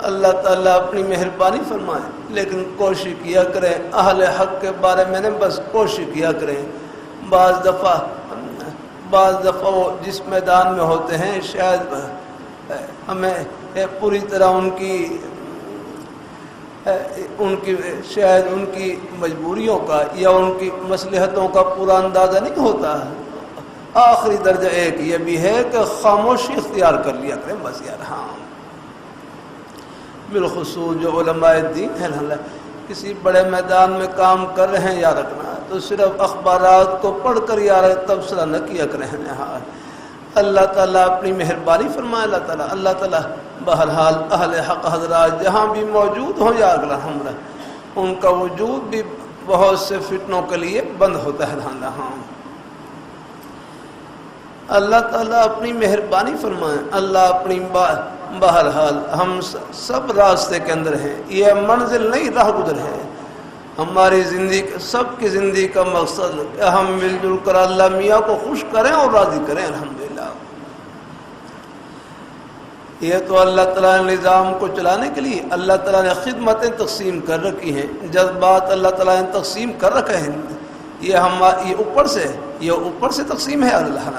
اللہ تعالیٰ اپنی مہربانی فرمائے، لیکن کوشش کیا کریں اہل حق کے بارے میں بس کوشش کیا کریں۔ بعض دفعہ وہ جس میدان میں ہوتے ہیں شاید ہمیں پوری طرح ان کی مجبوریوں کا یا ان کی مصلحتوں کا پورا اندازہ نہیں ہوتا ہے۔ آخری درجہ ایک یہ بھی ہے کہ خاموشی اختیار کر لیا کریں بس یار۔ ہاں بالخصوص جو علماء دین ہیں کسی بڑے میدان میں کام کر رہے ہیں، یاد رکھنا تو صرف اخبارات کو پڑھ کر یار تبصرہ نہ کیا کریں۔ ہاں اللہ تعالیٰ اپنی مہربانی فرمائے۔ اللہ تعالیٰ بہرحال اہل حق حضرات جہاں بھی موجود ہوں یا الحمد ان کا وجود بھی بہت سے فتنوں کے لیے بند ہوتا ہے۔ ہاں اللہ تعالیٰ اپنی مہربانی فرمائے۔ اللہ اپنی بہرحال ہم سب راستے کے اندر ہیں، یہ منزل نہیں راہ گزر ہے۔ ہماری زندگی سب کی زندگی کا مقصد کہ ہم مل جل کر اللہ میاں کو خوش کریں اور راضی کریں۔ الحمدللہ یہ تو اللہ تعالیٰ نے نظام کو چلانے کے لیے اللہ تعالیٰ نے خدمتیں تقسیم کر رکھی ہیں، جذبات اللہ تعالیٰ نے تقسیم کر رکھے ہیں۔ یہ اوپر سے تقسیم ہے اللہ۔